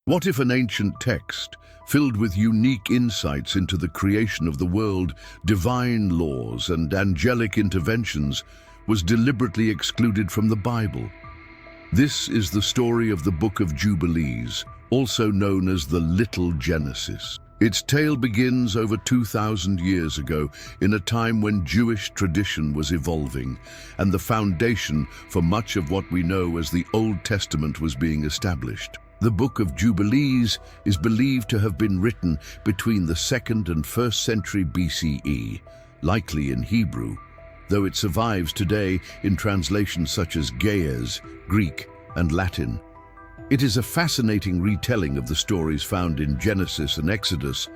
What if an ancient text, filled with unique insights into the creation of the world, divine laws, and angelic interventions, was deliberately excluded from the Bible? This is the story of the Book of Jubilees, also known as the Little Genesis. Its tale begins over 2,000 years ago, in a time when Jewish tradition was evolving, and the foundation for much of what we know as the Old Testament was being established. The Book of Jubilees is believed to have been written between the 2nd and 1st century BCE, likely in Hebrew, though it survives today in translations such as Ge'ez, Greek, and Latin. It is a fascinating retelling of the stories found in Genesis and Exodus,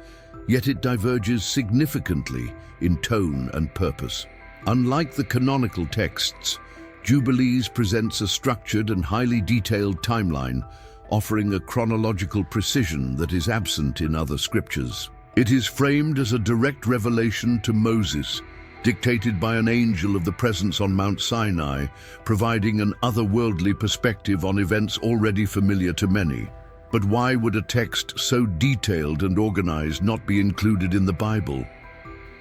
yet it diverges significantly in tone and purpose. Unlike the canonical texts, Jubilees presents a structured and highly detailed timeline, offering a chronological precision that is absent in other scriptures. It is framed as a direct revelation to Moses, dictated by an angel of the presence on Mount Sinai, providing an otherworldly perspective on events already familiar to many. But why would a text so detailed and organized not be included in the Bible?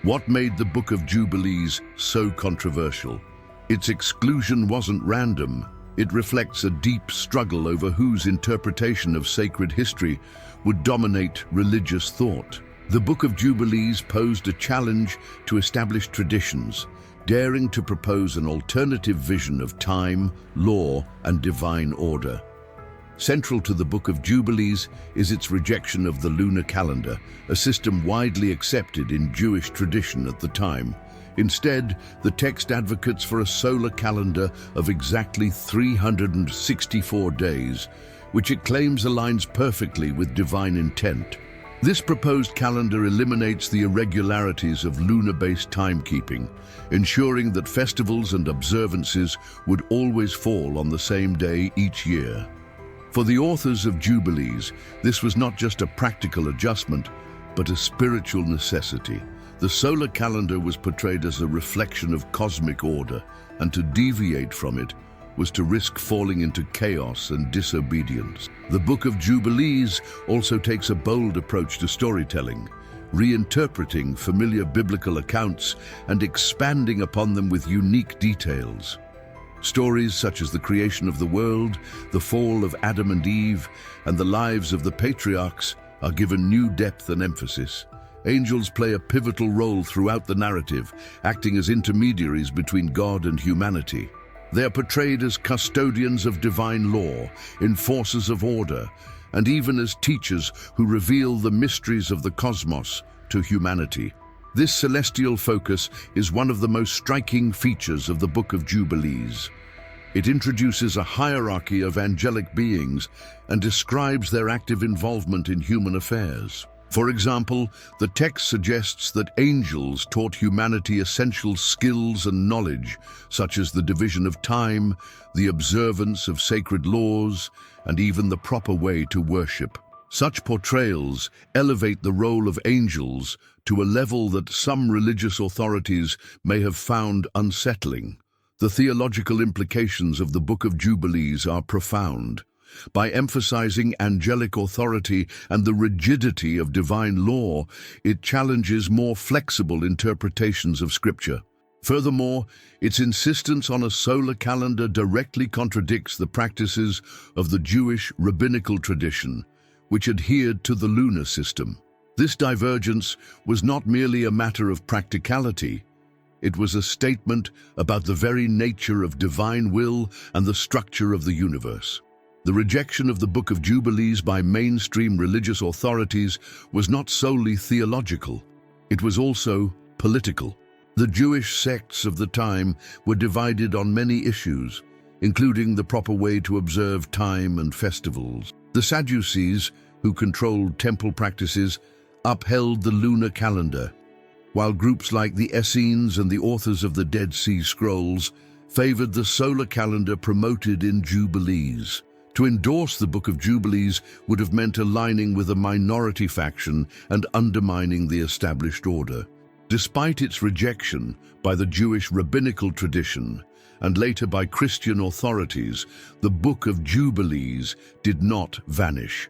What made the Book of Jubilees so controversial? Its exclusion wasn't random. It reflects a deep struggle over whose interpretation of sacred history would dominate religious thought. The Book of Jubilees posed a challenge to established traditions, daring to propose an alternative vision of time, law, and divine order. Central to the Book of Jubilees is its rejection of the lunar calendar, a system widely accepted in Jewish tradition at the time. Instead, the text advocates for a solar calendar of exactly 364 days, which it claims aligns perfectly with divine intent. This proposed calendar eliminates the irregularities of lunar-based timekeeping, ensuring that festivals and observances would always fall on the same day each year. For the authors of Jubilees, this was not just a practical adjustment, but a spiritual necessity. The solar calendar was portrayed as a reflection of cosmic order, and to deviate from it was to risk falling into chaos and disobedience. The Book of Jubilees also takes a bold approach to storytelling, reinterpreting familiar biblical accounts and expanding upon them with unique details. Stories such as the creation of the world, the fall of Adam and Eve, and the lives of the patriarchs are given new depth and emphasis. Angels play a pivotal role throughout the narrative, acting as intermediaries between God and humanity. They are portrayed as custodians of divine law, enforcers of order, and even as teachers who reveal the mysteries of the cosmos to humanity. This celestial focus is one of the most striking features of the Book of Jubilees. It introduces a hierarchy of angelic beings and describes their active involvement in human affairs. For example, the text suggests that angels taught humanity essential skills and knowledge, such as the division of time, the observance of sacred laws, and even the proper way to worship. Such portrayals elevate the role of angels to a level that some religious authorities may have found unsettling. The theological implications of the Book of Jubilees are profound. By emphasizing angelic authority and the rigidity of divine law, it challenges more flexible interpretations of Scripture. Furthermore, its insistence on a solar calendar directly contradicts the practices of the Jewish rabbinical tradition, which adhered to the lunar system. This divergence was not merely a matter of practicality. It was a statement about the very nature of divine will and the structure of the universe. The rejection of the Book of Jubilees by mainstream religious authorities was not solely theological. It was also political. The Jewish sects of the time were divided on many issues, including the proper way to observe time and festivals. The Sadducees, who controlled temple practices, upheld the lunar calendar, while groups like the Essenes and the authors of the Dead Sea Scrolls favored the solar calendar promoted in Jubilees. To endorse the Book of Jubilees would have meant aligning with a minority faction and undermining the established order. Despite its rejection by the Jewish rabbinical tradition and later by Christian authorities, the Book of Jubilees did not vanish.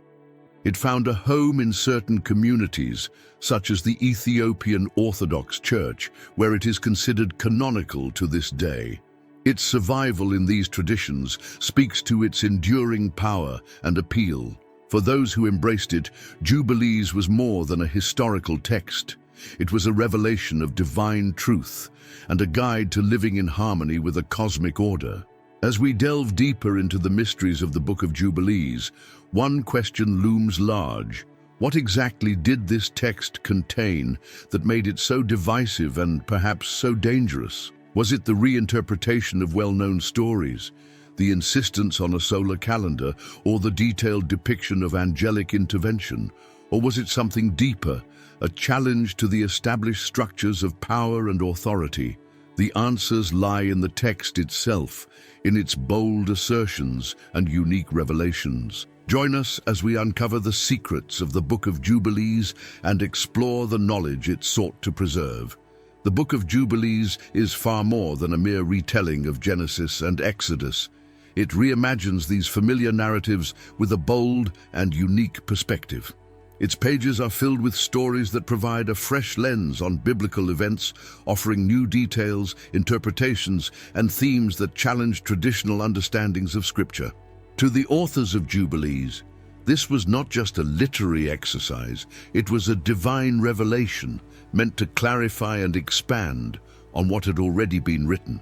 It found a home in certain communities, such as the Ethiopian Orthodox Church, where it is considered canonical to this day. Its survival in these traditions speaks to its enduring power and appeal. For those who embraced it, Jubilees was more than a historical text. It was a revelation of divine truth and a guide to living in harmony with a cosmic order. As we delve deeper into the mysteries of the Book of Jubilees, one question looms large. What exactly did this text contain that made it so divisive and perhaps so dangerous? Was it the reinterpretation of well-known stories, the insistence on a solar calendar, or the detailed depiction of angelic intervention? Or was it something deeper, a challenge to the established structures of power and authority? The answers lie in the text itself, in its bold assertions and unique revelations. Join us as we uncover the secrets of the Book of Jubilees and explore the knowledge it sought to preserve. The Book of Jubilees is far more than a mere retelling of Genesis and Exodus. It reimagines these familiar narratives with a bold and unique perspective. Its pages are filled with stories that provide a fresh lens on biblical events, offering new details, interpretations, and themes that challenge traditional understandings of Scripture. To the authors of Jubilees, this was not just a literary exercise, it was a divine revelation meant to clarify and expand on what had already been written.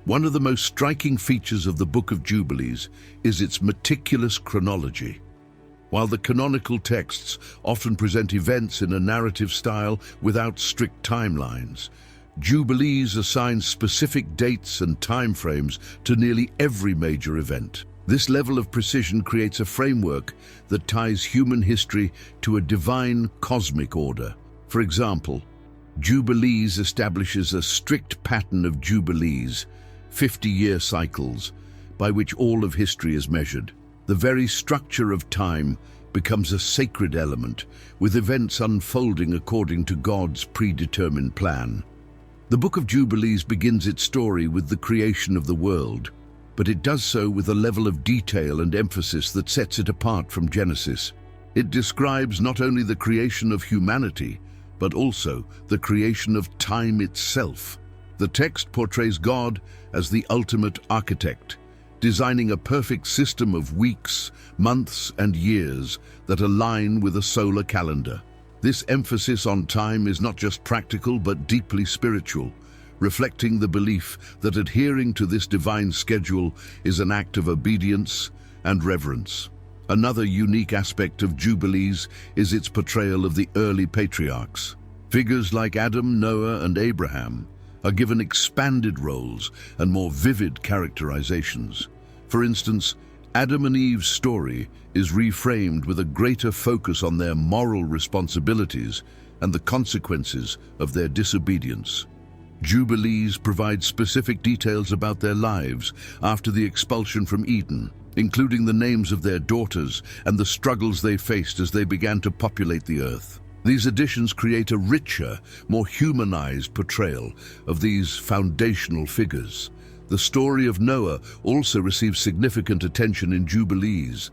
One of the most striking features of the Book of Jubilees is its meticulous chronology. While the canonical texts often present events in a narrative style without strict timelines, Jubilees assigns specific dates and timeframes to nearly every major event. This level of precision creates a framework that ties human history to a divine cosmic order. For example, Jubilees establishes a strict pattern of jubilees, 50-year cycles, by which all of history is measured. The very structure of time becomes a sacred element, with events unfolding according to God's predetermined plan. The Book of Jubilees begins its story with the creation of the world, but it does so with a level of detail and emphasis that sets it apart from Genesis. It describes not only the creation of humanity, but also the creation of time itself. The text portrays God as the ultimate architect, designing a perfect system of weeks, months, and years that align with a solar calendar. This emphasis on time is not just practical but deeply spiritual, reflecting the belief that adhering to this divine schedule is an act of obedience and reverence. Another unique aspect of Jubilees is its portrayal of the early patriarchs. Figures like Adam, Noah, and Abraham are given expanded roles and more vivid characterizations. For instance, Adam and Eve's story is reframed with a greater focus on their moral responsibilities and the consequences of their disobedience. Jubilees provide specific details about their lives after the expulsion from Eden, including the names of their daughters and the struggles they faced as they began to populate the earth. These additions create a richer, more humanized portrayal of these foundational figures. The story of Noah also receives significant attention in Jubilees.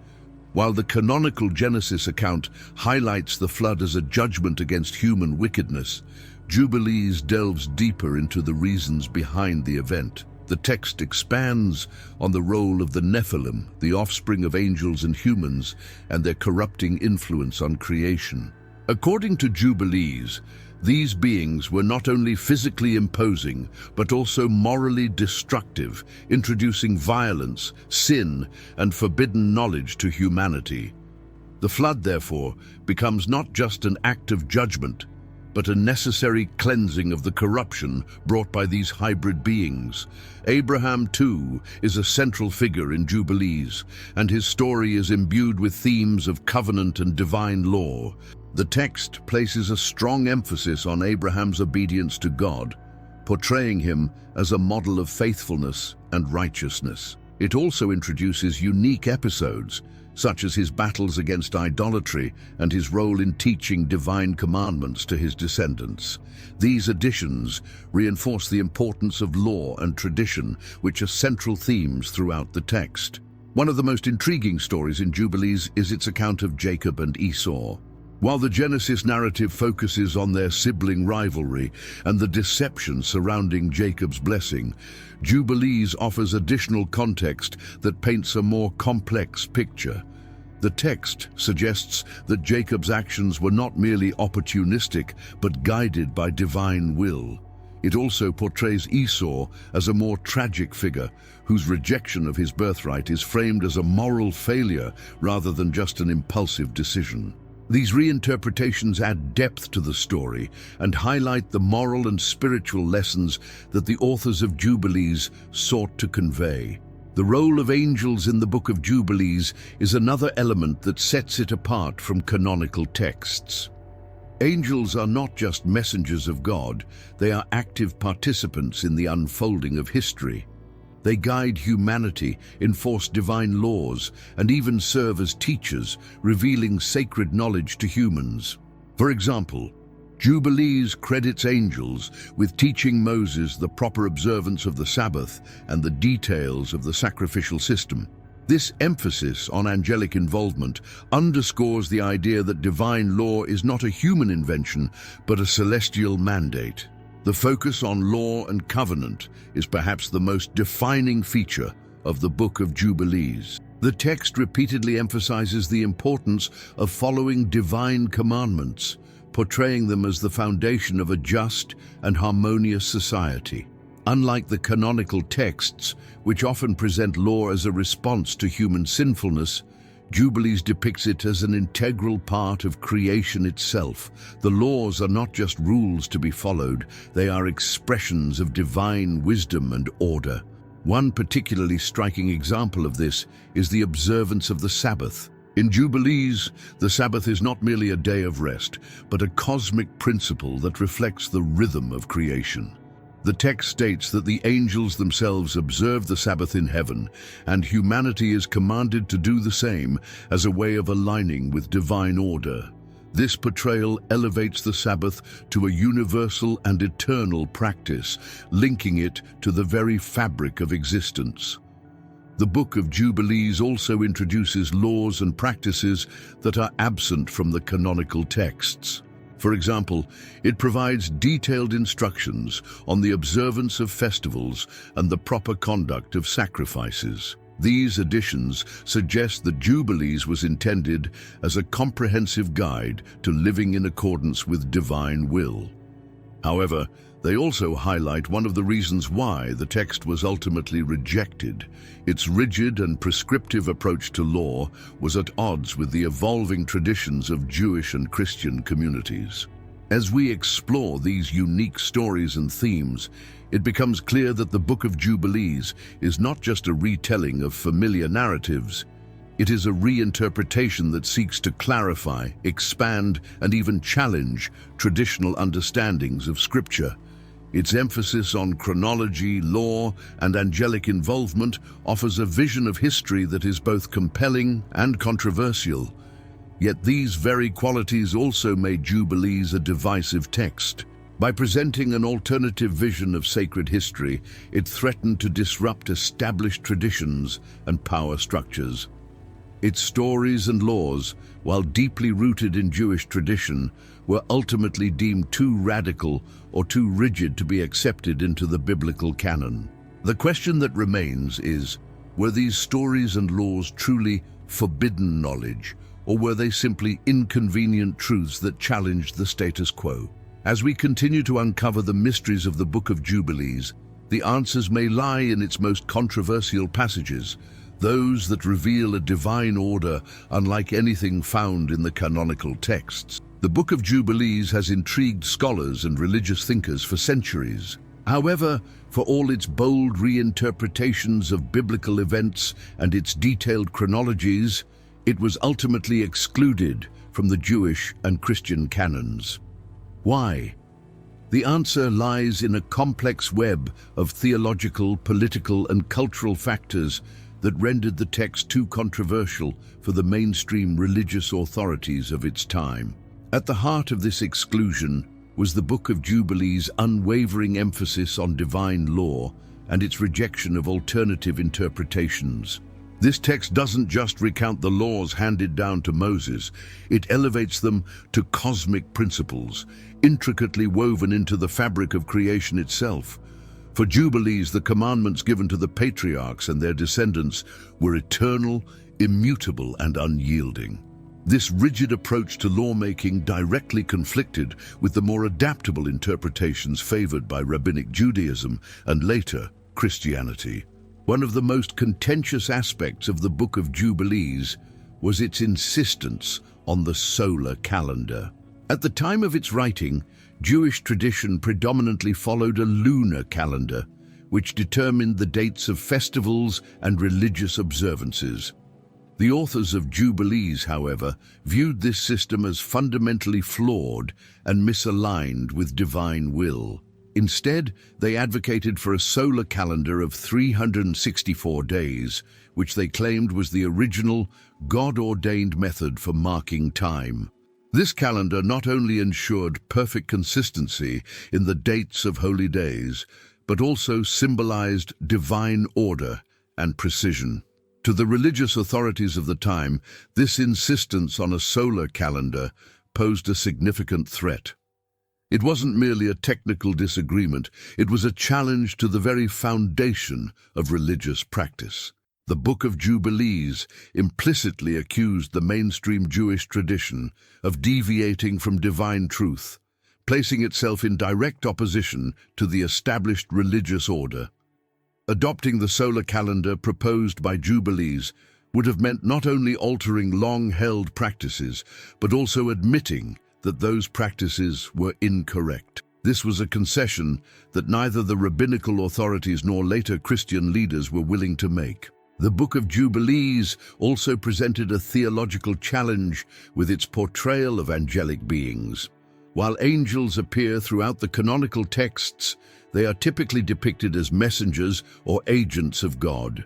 While the canonical Genesis account highlights the flood as a judgment against human wickedness, Jubilees delves deeper into the reasons behind the event. The text expands on the role of the Nephilim, the offspring of angels and humans, and their corrupting influence on creation. According to Jubilees, these beings were not only physically imposing, but also morally destructive, introducing violence, sin, and forbidden knowledge to humanity. The flood, therefore, becomes not just an act of judgment, but a necessary cleansing of the corruption brought by these hybrid beings. Abraham, too, is a central figure in Jubilees, and his story is imbued with themes of covenant and divine law. The text places a strong emphasis on Abraham's obedience to God, portraying him as a model of faithfulness and righteousness. It also introduces unique episodes, such as his battles against idolatry and his role in teaching divine commandments to his descendants. These additions reinforce the importance of law and tradition, which are central themes throughout the text. One of the most intriguing stories in Jubilees is its account of Jacob and Esau. While the Genesis narrative focuses on their sibling rivalry and the deception surrounding Jacob's blessing, Jubilees offers additional context that paints a more complex picture. The text suggests that Jacob's actions were not merely opportunistic, but guided by divine will. It also portrays Esau as a more tragic figure, whose rejection of his birthright is framed as a moral failure rather than just an impulsive decision. These reinterpretations add depth to the story and highlight the moral and spiritual lessons that the authors of Jubilees sought to convey. The role of angels in the Book of Jubilees is another element that sets it apart from canonical texts. Angels are not just messengers of God, they are active participants in the unfolding of history. They guide humanity, enforce divine laws, and even serve as teachers, revealing sacred knowledge to humans. For example, Jubilees credits angels with teaching Moses the proper observance of the Sabbath and the details of the sacrificial system. This emphasis on angelic involvement underscores the idea that divine law is not a human invention, but a celestial mandate. The focus on law and covenant is perhaps the most defining feature of the Book of Jubilees. The text repeatedly emphasizes the importance of following divine commandments, portraying them as the foundation of a just and harmonious society. Unlike the canonical texts, which often present law as a response to human sinfulness, Jubilees depicts it as an integral part of creation itself. The laws are not just rules to be followed, they are expressions of divine wisdom and order. One particularly striking example of this is the observance of the Sabbath. In Jubilees, the Sabbath is not merely a day of rest, but a cosmic principle that reflects the rhythm of creation. The text states that the angels themselves observe the Sabbath in heaven, and humanity is commanded to do the same as a way of aligning with divine order. This portrayal elevates the Sabbath to a universal and eternal practice, linking it to the very fabric of existence. The Book of Jubilees also introduces laws and practices that are absent from the canonical texts. For example, it provides detailed instructions on the observance of festivals and the proper conduct of sacrifices. These additions suggest that Jubilees was intended as a comprehensive guide to living in accordance with divine will. However, they also highlight one of the reasons why the text was ultimately rejected. Its rigid and prescriptive approach to law was at odds with the evolving traditions of Jewish and Christian communities. As we explore these unique stories and themes, it becomes clear that the Book of Jubilees is not just a retelling of familiar narratives. It is a reinterpretation that seeks to clarify, expand, and even challenge traditional understandings of Scripture. Its emphasis on chronology, law, and angelic involvement offers a vision of history that is both compelling and controversial. Yet these very qualities also made Jubilees a divisive text. By presenting an alternative vision of sacred history, it threatened to disrupt established traditions and power structures. Its stories and laws, while deeply rooted in Jewish tradition, were ultimately deemed too radical or too rigid to be accepted into the biblical canon. The question that remains is, were these stories and laws truly forbidden knowledge, or were they simply inconvenient truths that challenged the status quo? As we continue to uncover the mysteries of the Book of Jubilees, the answers may lie in its most controversial passages, those that reveal a divine order unlike anything found in the canonical texts. The Book of Jubilees has intrigued scholars and religious thinkers for centuries. However, for all its bold reinterpretations of biblical events and its detailed chronologies, it was ultimately excluded from the Jewish and Christian canons. Why? The answer lies in a complex web of theological, political, and cultural factors that rendered the text too controversial for the mainstream religious authorities of its time. At the heart of this exclusion was the Book of Jubilees' unwavering emphasis on divine law and its rejection of alternative interpretations. This text doesn't just recount the laws handed down to Moses, it elevates them to cosmic principles, intricately woven into the fabric of creation itself. For Jubilees, the commandments given to the patriarchs and their descendants were eternal, immutable, and unyielding. This rigid approach to lawmaking directly conflicted with the more adaptable interpretations favored by Rabbinic Judaism and later Christianity. One of the most contentious aspects of the Book of Jubilees was its insistence on the solar calendar. At the time of its writing, Jewish tradition predominantly followed a lunar calendar, which determined the dates of festivals and religious observances. The authors of Jubilees, however, viewed this system as fundamentally flawed and misaligned with divine will. Instead, they advocated for a solar calendar of 364 days, which they claimed was the original, God-ordained method for marking time. This calendar not only ensured perfect consistency in the dates of holy days, but also symbolized divine order and precision. To the religious authorities of the time, this insistence on a solar calendar posed a significant threat. It wasn't merely a technical disagreement, it was a challenge to the very foundation of religious practice. The Book of Jubilees implicitly accused the mainstream Jewish tradition of deviating from divine truth, placing itself in direct opposition to the established religious order. Adopting the solar calendar proposed by Jubilees would have meant not only altering long-held practices, but also admitting that those practices were incorrect. This was a concession that neither the rabbinical authorities nor later Christian leaders were willing to make. The Book of Jubilees also presented a theological challenge with its portrayal of angelic beings. While angels appear throughout the canonical texts, they are typically depicted as messengers or agents of God.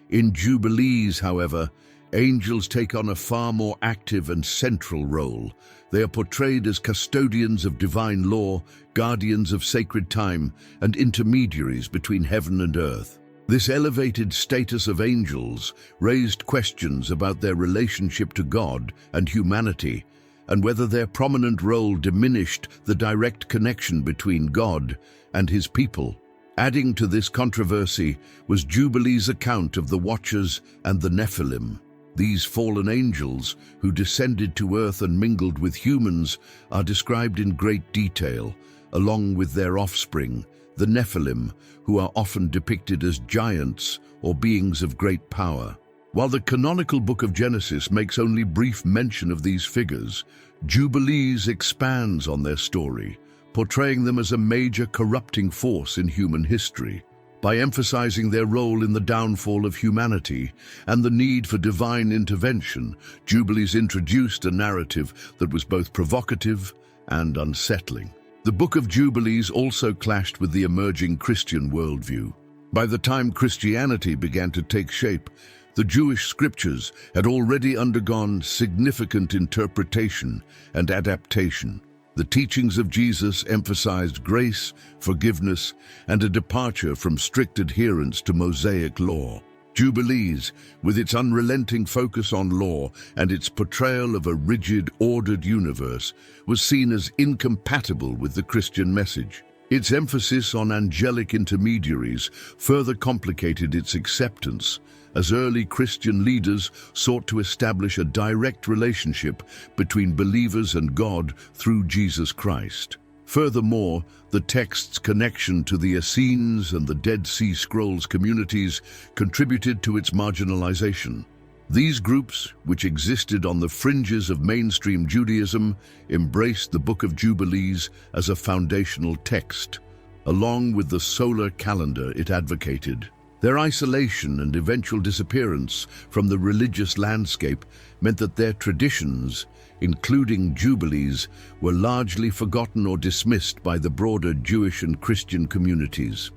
In Jubilees, however, angels take on a far more active and central role. They are portrayed as custodians of divine law, guardians of sacred time, and intermediaries between heaven and earth. This elevated status of angels raised questions about their relationship to God and humanity, and whether their prominent role diminished the direct connection between God and his people. Adding to this controversy was Jubilees' account of the Watchers and the Nephilim. These fallen angels, who descended to earth and mingled with humans, are described in great detail, along with their offspring, the Nephilim, who are often depicted as giants or beings of great power. While the canonical book of Genesis makes only brief mention of these figures, Jubilees expands on their story, portraying them as a major corrupting force in human history. By emphasizing their role in the downfall of humanity and the need for divine intervention, Jubilees introduced a narrative that was both provocative and unsettling. The Book of Jubilees also clashed with the emerging Christian worldview. By the time Christianity began to take shape, the Jewish scriptures had already undergone significant interpretation and adaptation. The teachings of Jesus emphasized grace, forgiveness, and a departure from strict adherence to Mosaic law. Jubilees, with its unrelenting focus on law and its portrayal of a rigid, ordered universe, was seen as incompatible with the Christian message. Its emphasis on angelic intermediaries further complicated its acceptance, as early Christian leaders sought to establish a direct relationship between believers and God through Jesus Christ. Furthermore, the text's connection to the Essenes and the Dead Sea Scrolls communities contributed to its marginalization. These groups, which existed on the fringes of mainstream Judaism, embraced the Book of Jubilees as a foundational text, along with the solar calendar it advocated. Their isolation and eventual disappearance from the religious landscape meant that their traditions, including Jubilees, were largely forgotten or dismissed by the broader Jewish and Christian communities.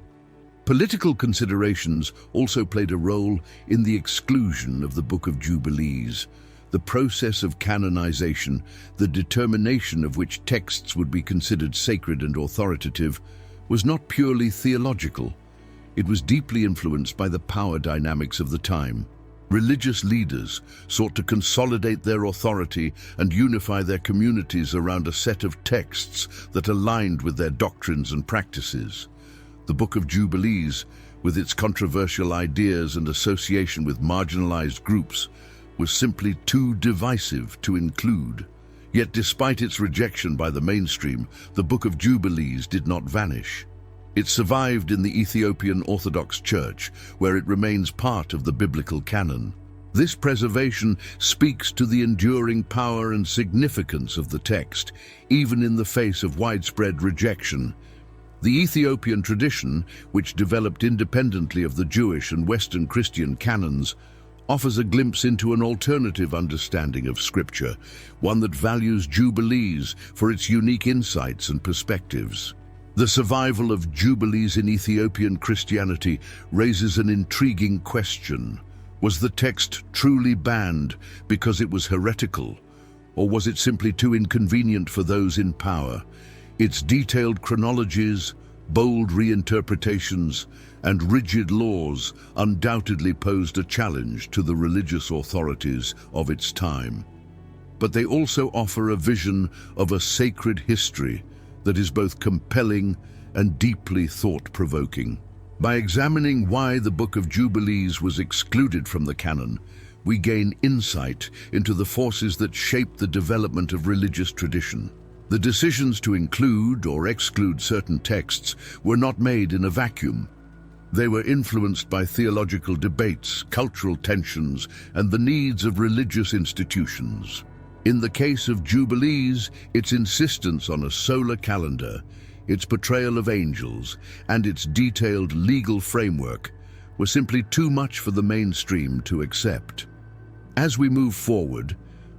Political considerations also played a role in the exclusion of the Book of Jubilees. The process of canonization, the determination of which texts would be considered sacred and authoritative, was not purely theological. It was deeply influenced by the power dynamics of the time. Religious leaders sought to consolidate their authority and unify their communities around a set of texts that aligned with their doctrines and practices. The Book of Jubilees, with its controversial ideas and association with marginalized groups, was simply too divisive to include. Yet despite its rejection by the mainstream, the Book of Jubilees did not vanish. It survived in the Ethiopian Orthodox Church, where it remains part of the biblical canon. This preservation speaks to the enduring power and significance of the text, even in the face of widespread rejection. The Ethiopian tradition, which developed independently of the Jewish and Western Christian canons, offers a glimpse into an alternative understanding of Scripture, one that values Jubilees for its unique insights and perspectives. The survival of Jubilees in Ethiopian Christianity raises an intriguing question. Was the text truly banned because it was heretical, or was it simply too inconvenient for those in power? Its detailed chronologies, bold reinterpretations, and rigid laws undoubtedly posed a challenge to the religious authorities of its time. But they also offer a vision of a sacred history that is both compelling and deeply thought-provoking. By examining why the Book of Jubilees was excluded from the canon, we gain insight into the forces that shaped the development of religious tradition. The decisions to include or exclude certain texts were not made in a vacuum. They were influenced by theological debates, cultural tensions, and the needs of religious institutions. In the case of Jubilees, its insistence on a solar calendar, its portrayal of angels, and its detailed legal framework were simply too much for the mainstream to accept. As we move forward,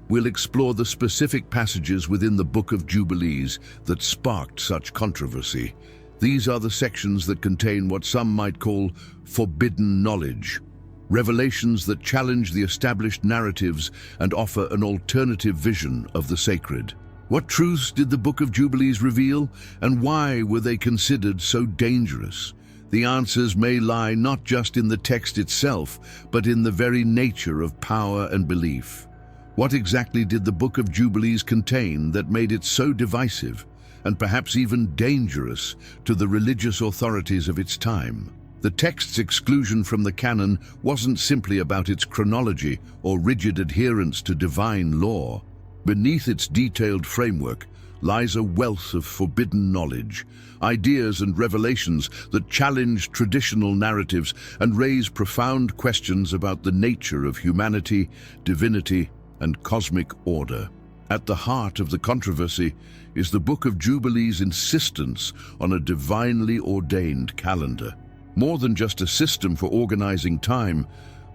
we'll explore the specific passages within the Book of Jubilees that sparked such controversy. These are the sections that contain what some might call forbidden knowledge, revelations that challenge the established narratives and offer an alternative vision of the sacred. What truths did the Book of Jubilees reveal, and why were they considered so dangerous? The answers may lie not just in the text itself, but in the very nature of power and belief. What exactly did the Book of Jubilees contain that made it so divisive, and perhaps even dangerous, to the religious authorities of its time? The text's exclusion from the canon wasn't simply about its chronology or rigid adherence to divine law. Beneath its detailed framework lies a wealth of forbidden knowledge, ideas and revelations that challenge traditional narratives and raise profound questions about the nature of humanity, divinity, and cosmic order. At the heart of the controversy is the Book of Jubilees' insistence on a divinely ordained calendar. More than just a system for organizing time,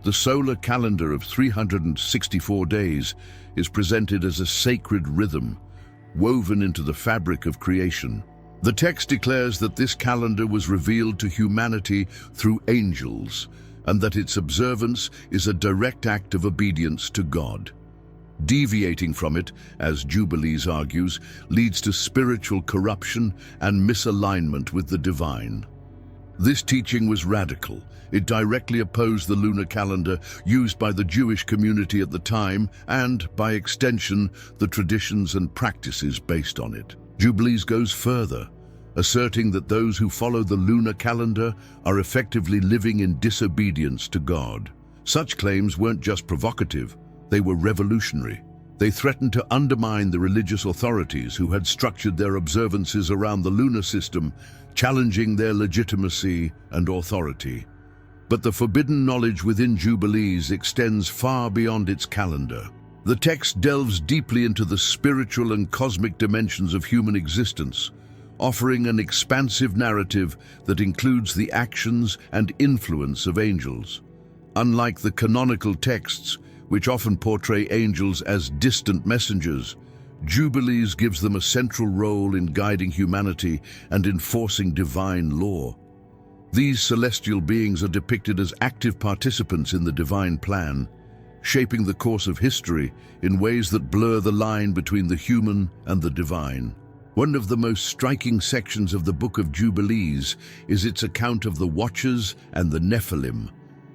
the solar calendar of 364 days is presented as a sacred rhythm, woven into the fabric of creation. The text declares that this calendar was revealed to humanity through angels, and that its observance is a direct act of obedience to God. Deviating from it, as Jubilees argues, leads to spiritual corruption and misalignment with the divine. This teaching was radical. It directly opposed the lunar calendar used by the Jewish community at the time and, by extension, the traditions and practices based on it. Jubilees goes further, asserting that those who follow the lunar calendar are effectively living in disobedience to God. Such claims weren't just provocative, they were revolutionary. They threatened to undermine the religious authorities who had structured their observances around the lunar system, challenging their legitimacy and authority. But the forbidden knowledge within Jubilees extends far beyond its calendar. The text delves deeply into the spiritual and cosmic dimensions of human existence, offering an expansive narrative that includes the actions and influence of angels. Unlike the canonical texts, which often portray angels as distant messengers, Jubilees gives them a central role in guiding humanity and enforcing divine law. These celestial beings are depicted as active participants in the divine plan, shaping the course of history in ways that blur the line between the human and the divine. One of the most striking sections of the Book of Jubilees is its account of the Watchers and the Nephilim.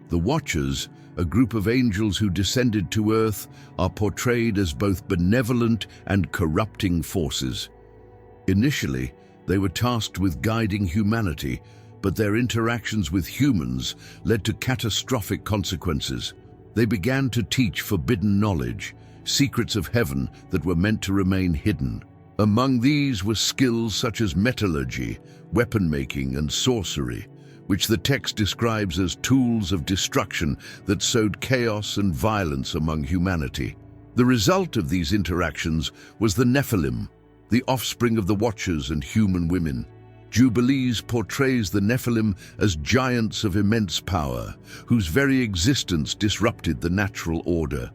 The Watchers, a group of angels who descended to earth, are portrayed as both benevolent and corrupting forces. Initially, they were tasked with guiding humanity, but their interactions with humans led to catastrophic consequences. They began to teach forbidden knowledge, secrets of heaven that were meant to remain hidden. Among these were skills such as metallurgy, weapon-making, and sorcery, which the text describes as tools of destruction that sowed chaos and violence among humanity. The result of these interactions was the Nephilim, the offspring of the Watchers and human women. Jubilees portrays the Nephilim as giants of immense power, whose very existence disrupted the natural order.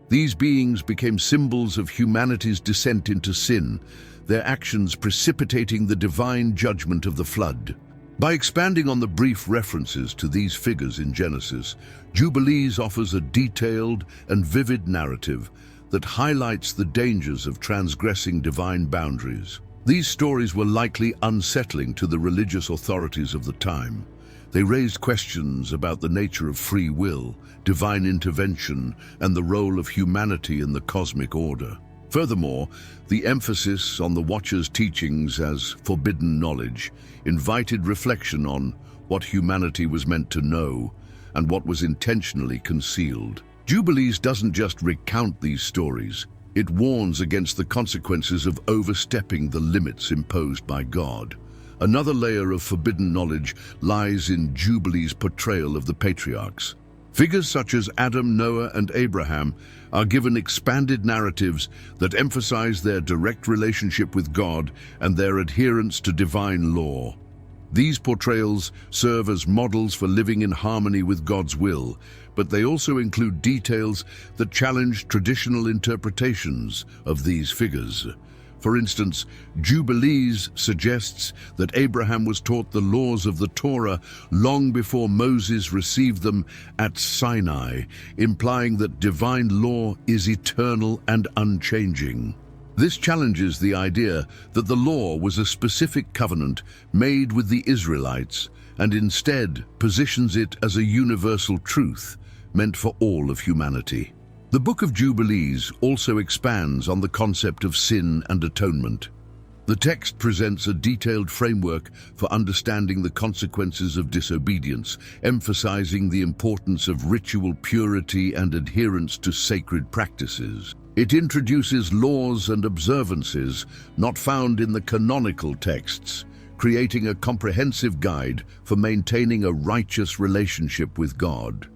These beings became symbols of humanity's descent into sin, their actions precipitating the divine judgment of the flood. By expanding on the brief references to these figures in Genesis, Jubilees offers a detailed and vivid narrative that highlights the dangers of transgressing divine boundaries. These stories were likely unsettling to the religious authorities of the time. They raised questions about the nature of free will, divine intervention, and the role of humanity in the cosmic order. Furthermore, the emphasis on the Watcher's teachings as forbidden knowledge invited reflection on what humanity was meant to know and what was intentionally concealed. Jubilees doesn't just recount these stories, it warns against the consequences of overstepping the limits imposed by God. Another layer of forbidden knowledge lies in Jubilees' portrayal of the patriarchs. Figures such as Adam, Noah, and Abraham are given expanded narratives that emphasize their direct relationship with God and their adherence to divine law. These portrayals serve as models for living in harmony with God's will, but they also include details that challenge traditional interpretations of these figures. For instance, Jubilees suggests that Abraham was taught the laws of the Torah long before Moses received them at Sinai, implying that divine law is eternal and unchanging. This challenges the idea that the law was a specific covenant made with the Israelites and instead positions it as a universal truth meant for all of humanity. The Book of Jubilees also expands on the concept of sin and atonement. The text presents a detailed framework for understanding the consequences of disobedience, emphasizing the importance of ritual purity and adherence to sacred practices. It introduces laws and observances not found in the canonical texts, creating a comprehensive guide for maintaining a righteous relationship with God.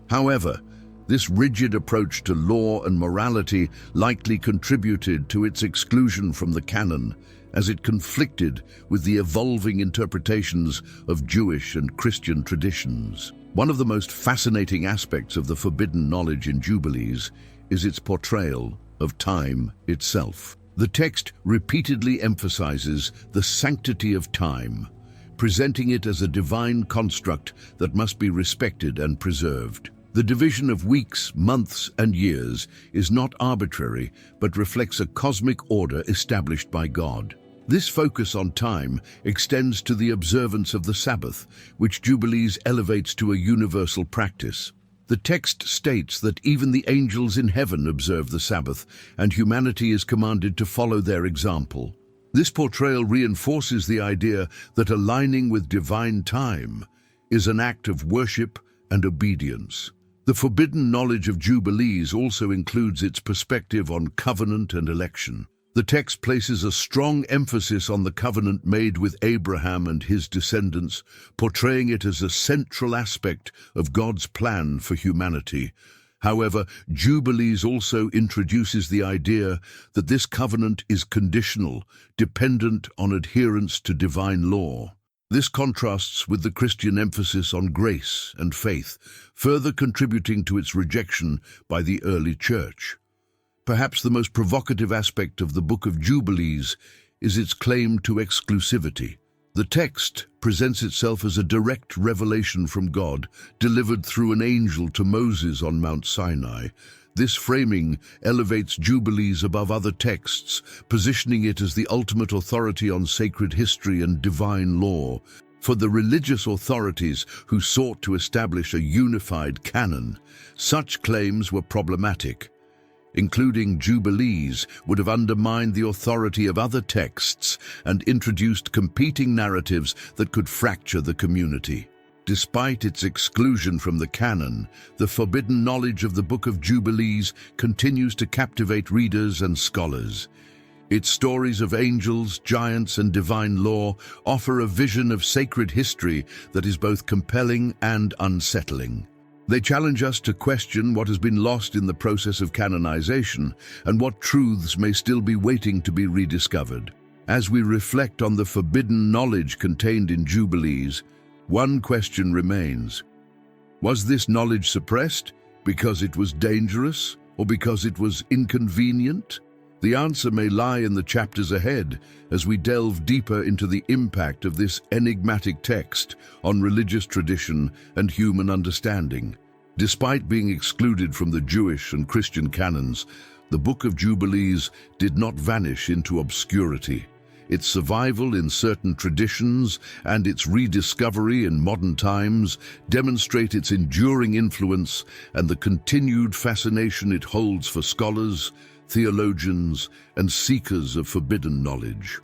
However, this rigid approach to law and morality likely contributed to its exclusion from the canon, as it conflicted with the evolving interpretations of Jewish and Christian traditions. One of the most fascinating aspects of the forbidden knowledge in Jubilees is its portrayal of time itself. The text repeatedly emphasizes the sanctity of time, presenting it as a divine construct that must be respected and preserved. The division of weeks, months, and years is not arbitrary, but reflects a cosmic order established by God. This focus on time extends to the observance of the Sabbath, which Jubilees elevates to a universal practice. The text states that even the angels in heaven observe the Sabbath, and humanity is commanded to follow their example. This portrayal reinforces the idea that aligning with divine time is an act of worship and obedience. The forbidden knowledge of Jubilees also includes its perspective on covenant and election. The text places a strong emphasis on the covenant made with Abraham and his descendants, portraying it as a central aspect of God's plan for humanity. However, Jubilees also introduces the idea that this covenant is conditional, dependent on adherence to divine law. This contrasts with the Christian emphasis on grace and faith, further contributing to its rejection by the early church. Perhaps the most provocative aspect of the Book of Jubilees is its claim to exclusivity. The text presents itself as a direct revelation from God, delivered through an angel to Moses on Mount Sinai. This framing elevates Jubilees above other texts, positioning it as the ultimate authority on sacred history and divine law. For the religious authorities who sought to establish a unified canon, such claims were problematic. Including Jubilees would have undermined the authority of other texts and introduced competing narratives that could fracture the community. Despite its exclusion from the canon, the forbidden knowledge of the Book of Jubilees continues to captivate readers and scholars. Its stories of angels, giants, and divine lore offer a vision of sacred history that is both compelling and unsettling. They challenge us to question what has been lost in the process of canonization and what truths may still be waiting to be rediscovered. As we reflect on the forbidden knowledge contained in Jubilees, one question remains. Was this knowledge suppressed because it was dangerous or because it was inconvenient? The answer may lie in the chapters ahead as we delve deeper into the impact of this enigmatic text on religious tradition and human understanding. Despite being excluded from the Jewish and Christian canons, the Book of Jubilees did not vanish into obscurity. Its survival in certain traditions and its rediscovery in modern times demonstrate its enduring influence and the continued fascination it holds for scholars, theologians, and seekers of forbidden knowledge.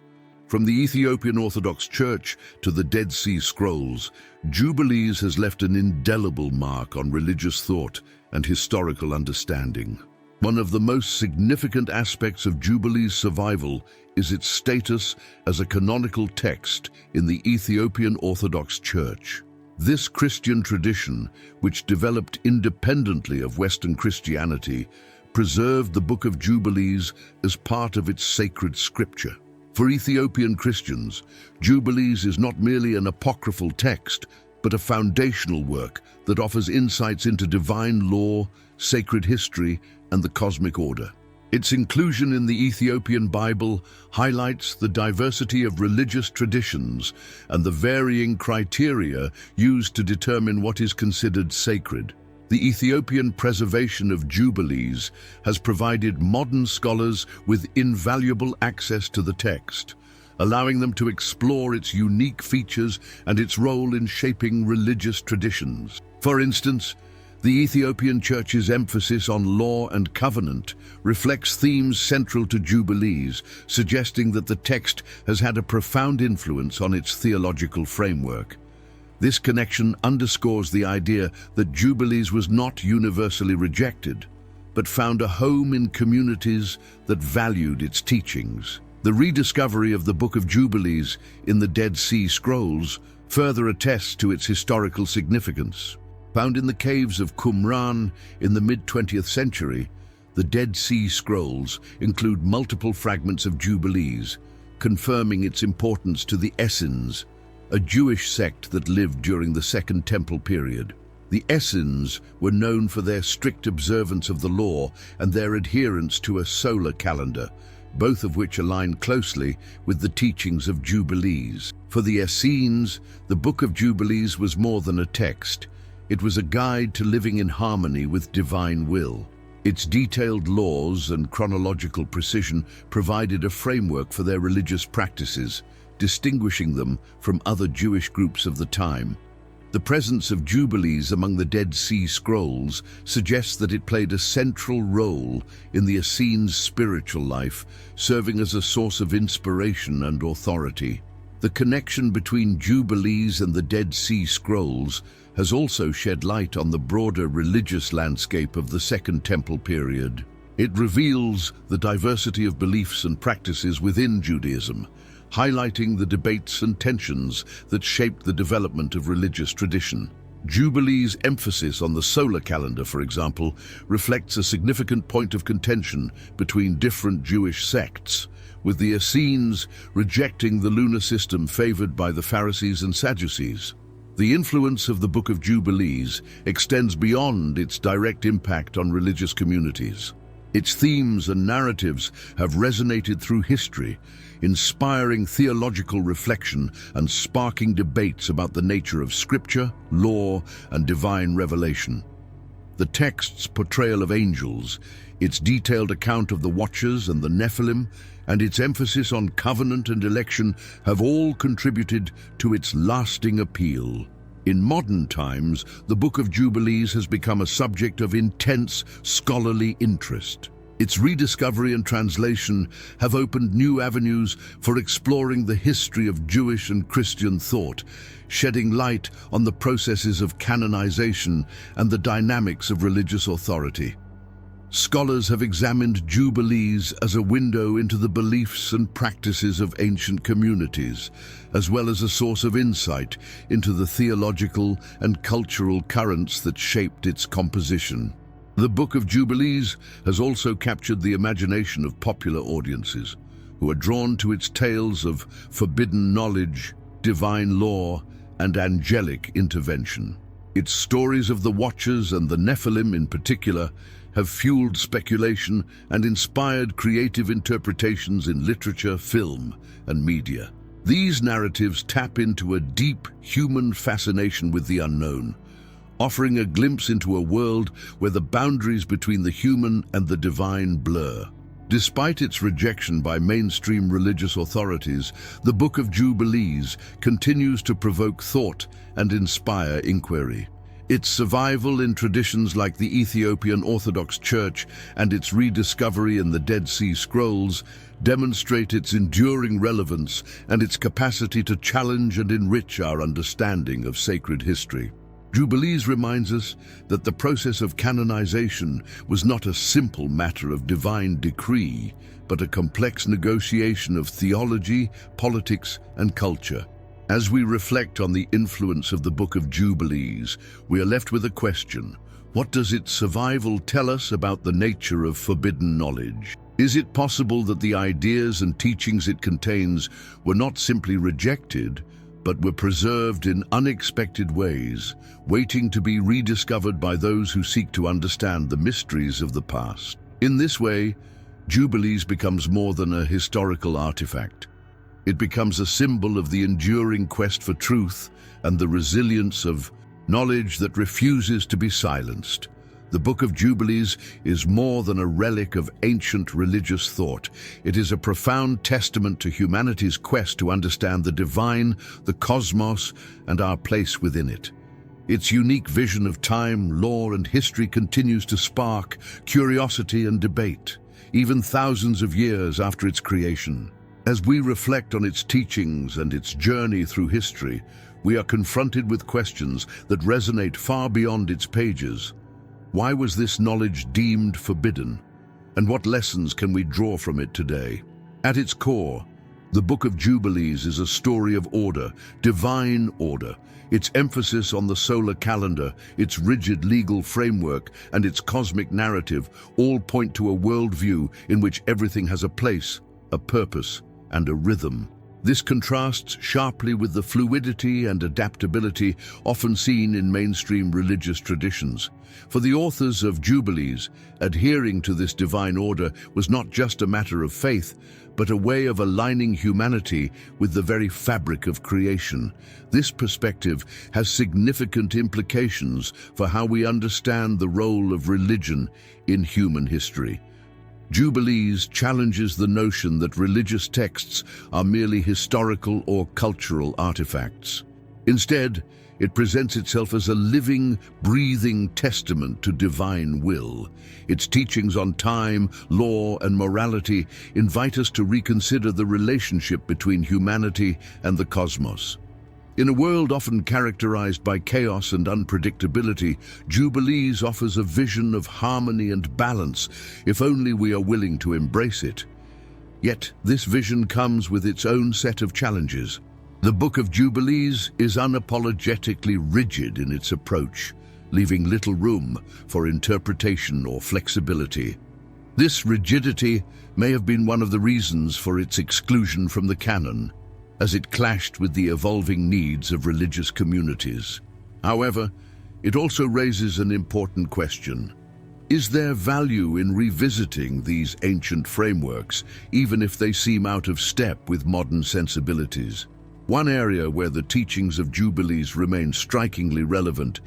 From the Ethiopian Orthodox Church to the Dead Sea Scrolls, Jubilees has left an indelible mark on religious thought and historical understanding. One of the most significant aspects of Jubilees' survival is its status as a canonical text in the Ethiopian Orthodox Church. This Christian tradition, which developed independently of Western Christianity, preserved the Book of Jubilees as part of its sacred scripture. For Ethiopian Christians, Jubilees is not merely an apocryphal text, but a foundational work that offers insights into divine law, sacred history, and the cosmic order. Its inclusion in the Ethiopian Bible highlights the diversity of religious traditions and the varying criteria used to determine what is considered sacred. The Ethiopian preservation of Jubilees has provided modern scholars with invaluable access to the text, allowing them to explore its unique features and its role in shaping religious traditions. For instance, the Ethiopian Church's emphasis on law and covenant reflects themes central to Jubilees, suggesting that the text has had a profound influence on its theological framework. This connection underscores the idea that Jubilees was not universally rejected, but found a home in communities that valued its teachings. The rediscovery of the Book of Jubilees in the Dead Sea Scrolls further attests to its historical significance. Found in the caves of Qumran in the mid-20th century, the Dead Sea Scrolls include multiple fragments of Jubilees, confirming its importance to the Essenes, a Jewish sect that lived during the Second Temple period. The Essenes were known for their strict observance of the law and their adherence to a solar calendar, both of which align closely with the teachings of Jubilees. For the Essenes, the Book of Jubilees was more than a text. It was a guide to living in harmony with divine will. Its detailed laws and chronological precision provided a framework for their religious practices, distinguishing them from other Jewish groups of the time. The presence of Jubilees among the Dead Sea Scrolls suggests that it played a central role in the Essenes' spiritual life, serving as a source of inspiration and authority. The connection between Jubilees and the Dead Sea Scrolls has also shed light on the broader religious landscape of the Second Temple period. It reveals the diversity of beliefs and practices within Judaism, highlighting the debates and tensions that shaped the development of religious tradition. Jubilees' emphasis on the solar calendar, for example, reflects a significant point of contention between different Jewish sects, with the Essenes rejecting the lunar system favored by the Pharisees and Sadducees. The influence of the Book of Jubilees extends beyond its direct impact on religious communities. Its themes and narratives have resonated through history, inspiring theological reflection and sparking debates about the nature of scripture, law, and divine revelation. The text's portrayal of angels, its detailed account of the Watchers and the Nephilim, and its emphasis on covenant and election have all contributed to its lasting appeal. In modern times, the Book of Jubilees has become a subject of intense scholarly interest. Its rediscovery and translation have opened new avenues for exploring the history of Jewish and Christian thought, shedding light on the processes of canonization and the dynamics of religious authority. Scholars have examined Jubilees as a window into the beliefs and practices of ancient communities, as well as a source of insight into the theological and cultural currents that shaped its composition. The Book of Jubilees has also captured the imagination of popular audiences, who are drawn to its tales of forbidden knowledge, divine law, and angelic intervention. Its stories of the Watchers and the Nephilim in particular have fueled speculation and inspired creative interpretations in literature, film, and media. These narratives tap into a deep human fascination with the unknown, offering a glimpse into a world where the boundaries between the human and the divine blur. Despite its rejection by mainstream religious authorities, the Book of Jubilees continues to provoke thought and inspire inquiry. Its survival in traditions like the Ethiopian Orthodox Church and its rediscovery in the Dead Sea Scrolls demonstrate its enduring relevance and its capacity to challenge and enrich our understanding of sacred history. Jubilees reminds us that the process of canonization was not a simple matter of divine decree, but a complex negotiation of theology, politics, and culture. As we reflect on the influence of the Book of Jubilees, we are left with a question. What does its survival tell us about the nature of forbidden knowledge? Is it possible that the ideas and teachings it contains were not simply rejected, but were preserved in unexpected ways, waiting to be rediscovered by those who seek to understand the mysteries of the past? In this way, Jubilees becomes more than a historical artifact. It becomes a symbol of the enduring quest for truth and the resilience of knowledge that refuses to be silenced. The Book of Jubilees is more than a relic of ancient religious thought. It is a profound testament to humanity's quest to understand the divine, the cosmos, and our place within it. Its unique vision of time, law, and history continues to spark curiosity and debate, even thousands of years after its creation. As we reflect on its teachings and its journey through history, we are confronted with questions that resonate far beyond its pages. Why was this knowledge deemed forbidden? And what lessons can we draw from it today? At its core, the Book of Jubilees is a story of order, divine order. Its emphasis on the solar calendar, its rigid legal framework, and its cosmic narrative all point to a worldview in which everything has a place, a purpose, and a rhythm. This contrasts sharply with the fluidity and adaptability often seen in mainstream religious traditions. For the authors of Jubilees, adhering to this divine order was not just a matter of faith, but a way of aligning humanity with the very fabric of creation. This perspective has significant implications for how we understand the role of religion in human history. Jubilees challenges the notion that religious texts are merely historical or cultural artifacts. Instead, it presents itself as a living, breathing testament to divine will. Its teachings on time, law, and morality invite us to reconsider the relationship between humanity and the cosmos. In a world often characterized by chaos and unpredictability, Jubilees offers a vision of harmony and balance, if only we are willing to embrace it. Yet, this vision comes with its own set of challenges. The Book of Jubilees is unapologetically rigid in its approach, leaving little room for interpretation or flexibility. This rigidity may have been one of the reasons for its exclusion from the canon, as it clashed with the evolving needs of religious communities. However, it also raises an important question. Is there value in revisiting these ancient frameworks, even if they seem out of step with modern sensibilities? One area where the teachings of Jubilees remain strikingly relevant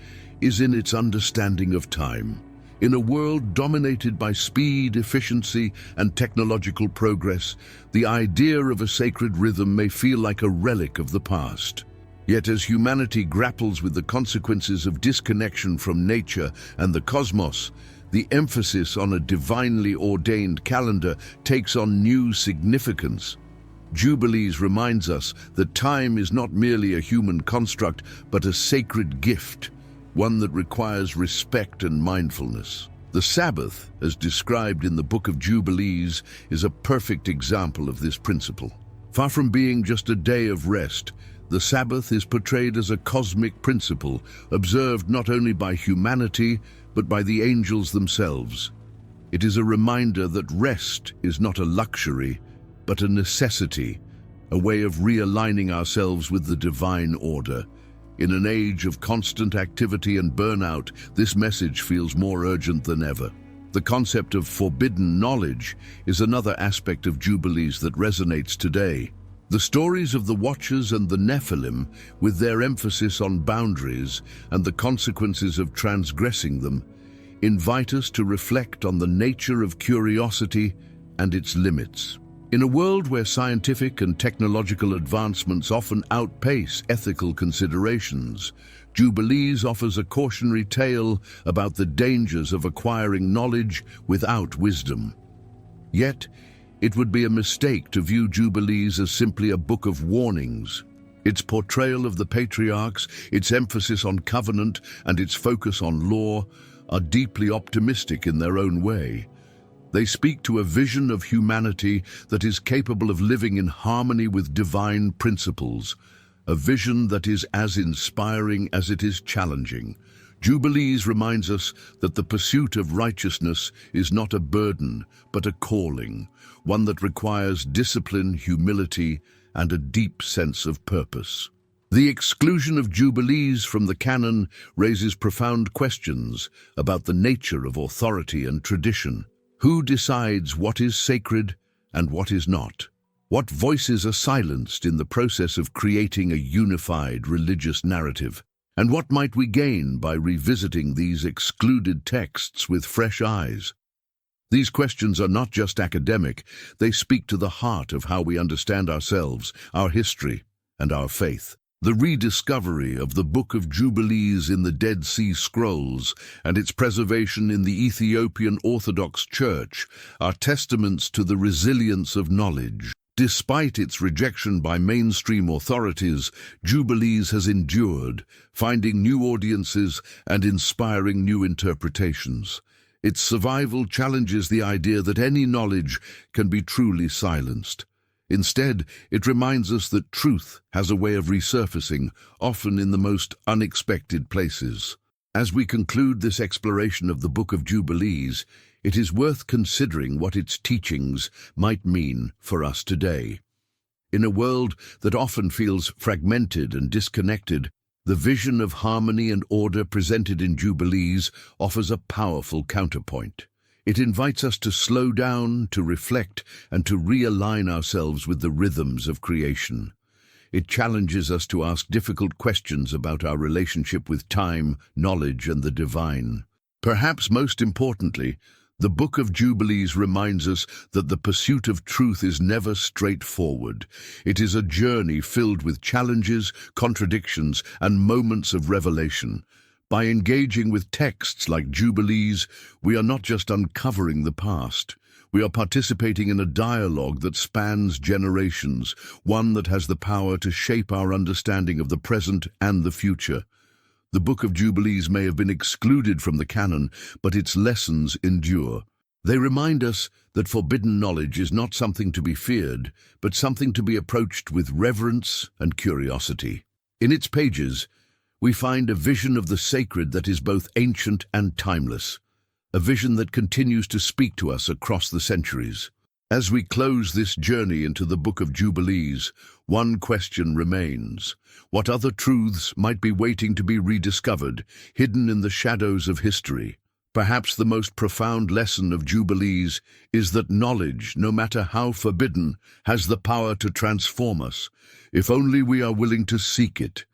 is in its understanding of time. In a world dominated by speed, efficiency, and technological progress, the idea of a sacred rhythm may feel like a relic of the past. Yet as humanity grapples with the consequences of disconnection from nature and the cosmos, the emphasis on a divinely ordained calendar takes on new significance. Jubilees reminds us that time is not merely a human construct, but a sacred gift, one that requires respect and mindfulness. The Sabbath, as described in the book of Jubilees, is a perfect example of this principle. Far from being just a day of rest, the Sabbath is portrayed as a cosmic principle, observed not only by humanity, but by the angels themselves. It is a reminder that rest is not a luxury, but a necessity, a way of realigning ourselves with the divine order. In an age of constant activity and burnout, this message feels more urgent than ever. The concept of forbidden knowledge is another aspect of Jubilees that resonates today. The stories of the Watchers and the Nephilim, with their emphasis on boundaries and the consequences of transgressing them, invite us to reflect on the nature of curiosity and its limits. In a world where scientific and technological advancements often outpace ethical considerations, Jubilees offers a cautionary tale about the dangers of acquiring knowledge without wisdom. Yet, it would be a mistake to view Jubilees as simply a book of warnings. Its portrayal of the patriarchs, its emphasis on covenant, and its focus on law are deeply optimistic in their own way. They speak to a vision of humanity that is capable of living in harmony with divine principles, a vision that is as inspiring as it is challenging. Jubilees reminds us that the pursuit of righteousness is not a burden, but a calling, one that requires discipline, humility, and a deep sense of purpose. The exclusion of Jubilees from the canon raises profound questions about the nature of authority and tradition. Who decides what is sacred and what is not? What voices are silenced in the process of creating a unified religious narrative? And what might we gain by revisiting these excluded texts with fresh eyes? These questions are not just academic, they speak to the heart of how we understand ourselves, our history, and our faith. The rediscovery of the Book of Jubilees in the Dead Sea Scrolls and its preservation in the Ethiopian Orthodox Church are testaments to the resilience of knowledge. Despite its rejection by mainstream authorities, Jubilees has endured, finding new audiences and inspiring new interpretations. Its survival challenges the idea that any knowledge can be truly silenced. Instead, it reminds us that truth has a way of resurfacing, often in the most unexpected places. As we conclude this exploration of the Book of Jubilees, it is worth considering what its teachings might mean for us today. In a world that often feels fragmented and disconnected, the vision of harmony and order presented in Jubilees offers a powerful counterpoint. It invites us to slow down, to reflect, and to realign ourselves with the rhythms of creation. It challenges us to ask difficult questions about our relationship with time, knowledge, and the divine. Perhaps most importantly, the Book of Jubilees reminds us that the pursuit of truth is never straightforward. It is a journey filled with challenges, contradictions, and moments of revelation. By engaging with texts like Jubilees, we are not just uncovering the past. We are participating in a dialogue that spans generations, one that has the power to shape our understanding of the present and the future. The Book of Jubilees may have been excluded from the canon, but its lessons endure. They remind us that forbidden knowledge is not something to be feared, but something to be approached with reverence and curiosity. In its pages, we find a vision of the sacred that is both ancient and timeless, a vision that continues to speak to us across the centuries. As we close this journey into the Book of Jubilees, one question remains. What other truths might be waiting to be rediscovered, hidden in the shadows of history? Perhaps the most profound lesson of Jubilees is that knowledge, no matter how forbidden, has the power to transform us, if only we are willing to seek it.